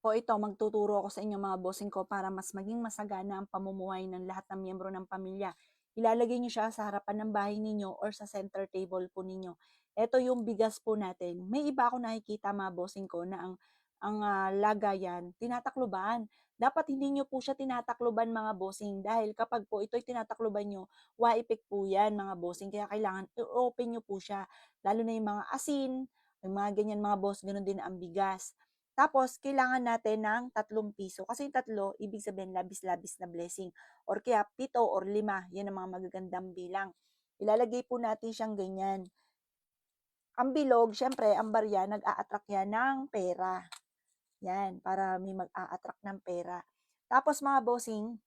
po ito, magtuturo ako sa inyo mga bossing ko para mas maging masagana ang pamumuhay ng lahat ng miyembro ng pamilya. Ilalagay niyo siya sa harapan ng bahay ninyo or sa center table po ninyo. Ito yung bigas po natin. May iba ako nakikita mga bossing ko na ang lagayan, tinatakloban. Dapat hindi niyo po siya tinatakloban mga bossing dahil kapag po ito'y tinatakloban niyo, waipik po yan mga bossing. Kaya kailangan i-open niyo po siya. Lalo na yung mga asin, yung mga ganyan mga boss, ganun din ang bigas. Tapos kailangan natin ng 3 piso kasi yung 3 ibig sabihin labis-labis na blessing or kaya 7 or 5 yan ang mga magagandang bilang. Ilalagay po natin siyang ganyan. Ang bilog siyempre ang barya nag-a-attract yan ng pera, yan para may mag-a-attract ng pera. Tapos mga bossing,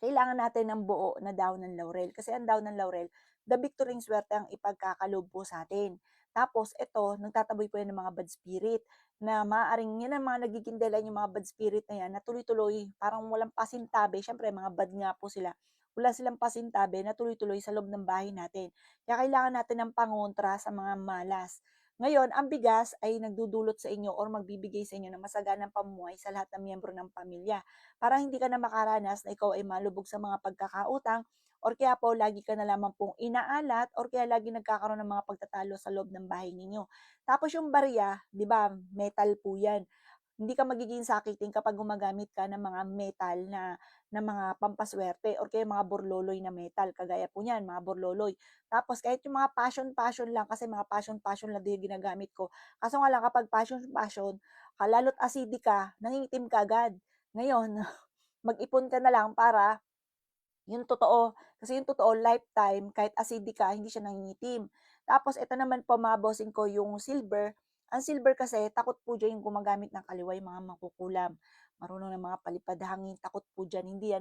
kailangan natin ng buo na dahon ng laurel. Kasi ang dahon ng laurel, the victory swerte ang ipagkakalob po sa atin. Tapos ito, nagtataboy po yan ng mga bad spirit na maaaring yan ang mga nagiging dahilan yung mga bad spirit na yan na tuloy-tuloy, parang walang pasintabi. Siyempre, mga bad nga po sila. Wala silang pasintabi na tuloy-tuloy sa loob ng bahay natin. Kaya kailangan natin ng pangontra sa mga malas. Ngayon, ang bigas ay nagdudulot sa inyo or magbibigay sa inyo ng masaganang pamumuhay sa lahat ng miyembro ng pamilya para hindi ka na makaranas na ikaw ay malubog sa mga pagkakautang or kaya po lagi ka na lamang pong inaalat or kaya lagi nagkakaroon ng mga pagtatalo sa loob ng bahay ninyo. Tapos yung barya, 'di ba, metal po 'yan. Hindi ka magiging sakitin kapag gumagamit ka ng mga metal na mga pampaswerte or kaya mga borloloy na metal. Kagaya po niyan, mga borloloy. Tapos kahit yung mga passion-passion lang, kasi mga passion-passion lang din yung ginagamit ko. Kaso nga lang kapag passion-passion, lalo't acidic ka, nangingitim ka agad. Ngayon, mag-ipon ka na lang para yung totoo. Kasi yung totoo, lifetime, kahit acidic ka, hindi siya nangingitim. Tapos, ito naman po mga bossing ko, yung silver. Ang silver kasi, takot po dyan yung gumagamit ng kaliway, mga makukulam. Marunong ng mga palipad hangin, takot po dyan. Hindi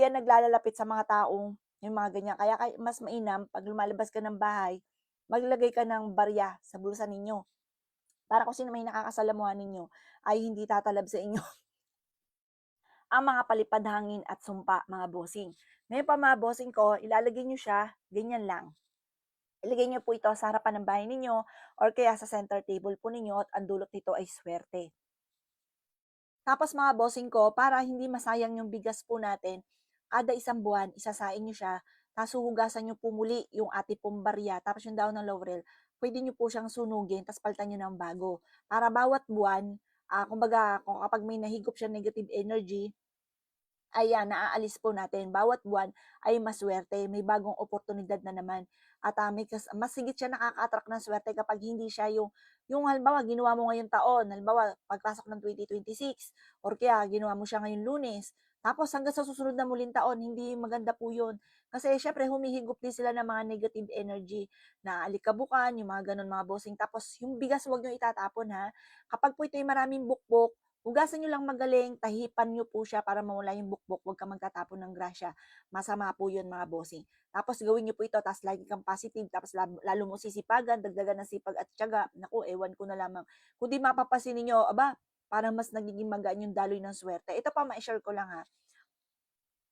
yan naglalalapit sa mga taong yung mga ganyan. Kaya mas mainam, pag lumalabas ka ng bahay, maglagay ka ng barya sa bulsa ninyo. Para kung sino may nakakasalamuhan ninyo, ay hindi tatalab sa inyo ang mga palipad hangin at sumpa, mga bossing. Ngayon pa mga bossing ko, ilalagay nyo siya, ganyan lang. Ilagay nyo po ito sa harapan ng bahay ninyo or kaya sa center table po ninyo at ang dulot nito ay swerte. Tapos mga bossing ko, para hindi masayang yung bigas po natin, kada isang buwan, isasain nyo siya, tapos huhugasan nyo po muli yung ati pong barya, tapos yung daon ng laurel, pwede nyo po siyang sunugin, tapos palitan nyo ng bago. Para bawat buwan, kumbaga, kung kapag may nahigop siya negative energy, ayan, naaalis po natin. Bawat buwan ay maswerte, may bagong oportunidad na naman. At mas higit siya nakaka-attract ng swerte kapag hindi siya yung halimbawa, ginawa mo ngayong taon, halimbawa, pagpasok ng 2026, or kaya ginawa mo siya ngayong Lunes, tapos hanggang sa susunod na muling taon, hindi maganda po yun. Kasi syempre, humihigop din sila ng mga negative energy na alikabukan, yung mga ganun mga bossing. Tapos yung bigas, huwag nyo itatapon ha. Kapag po ito'y maraming bukbok, hugasan niyo lang magaling, tahipan niyo po siya para mawala yung bukbok, huwag kang magtatapon ng grasya. Masama po yun mga bossing. Tapos gawin niyo po ito, tapos lagi kang positive, tapos lalo mo sisipagan, dagdagan ng sipag at tiyaga. Naku, ewan ko na lamang. Kung di mapapasin ninyo, aba, parang mas nagiging magaan yung daloy ng swerte. Ito pa, ma-share ko lang ha.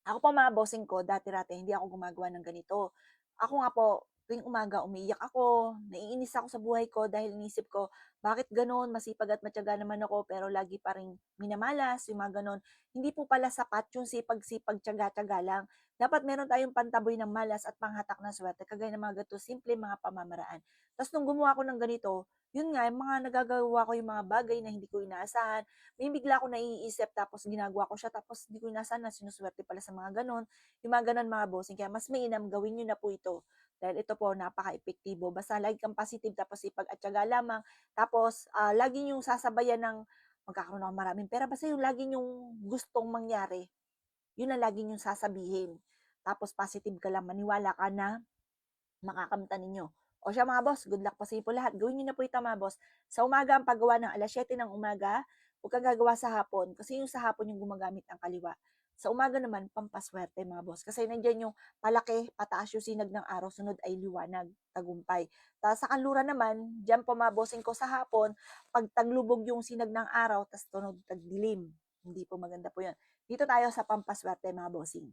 Ako pa mga bossing ko, dati-dati hindi ako gumagawa ng ganito. Ako nga po, tuwing umaga umiiyak ako, naiinis ako sa buhay ko dahil inisip ko, bakit gano'n? Masipag at matyaga naman ako pero lagi pa rin minamalas, yung mga gano'n. Hindi po pala sapat yung sipag-sipag, tiyaga-tiyaga lang. Dapat meron tayong pantaboy ng malas at panghatak ng swerte, kagaya ng mga ganito, simple mga pamamaraan. Tapos nung gumawa ko ng ganito, yun nga, yung mga nagagawa ko yung mga bagay na hindi ko inaasahan, may bigla akong naiisip tapos ginagawa ko siya tapos hindi ko inasahan na sinuswerte pala sa mga gano'n. Yung mga gano'n mga bossing, kaya mas mainam gawin niyo na po ito. Dahil ito po napaka-epektibo. Basta lagi kang positive tapos sipag at tiyaga lamang. Tapos lagi niyong sasabayan ng magkakaroon ako maraming pera. Basta yung lagi niyong gustong mangyari, yun ang lagi niyong sasabihin. Tapos positive ka lang, maniwala ka na makakamtan ninyo. O siya mga boss, good luck po sa inyo po lahat. Gawin niyo na po ito mga boss. Sa umaga ang paggawa ng 7:00 ng umaga, huwag kang gagawa sa hapon. Kasi yung sa hapon yung gumagamit ng kaliwa. Sa umaga naman, pampaswerte mga boss. Kasi nandiyan yung palaki, pataas yung sinag ng araw, sunod ay liwanag, tagumpay. Tapos sa kanluran naman, dyan po mga bossing ko sa hapon, pag taglubog yung sinag ng araw, tas tunod tagdilim. Hindi po maganda po yun. Dito tayo sa pampaswerte mga bossing.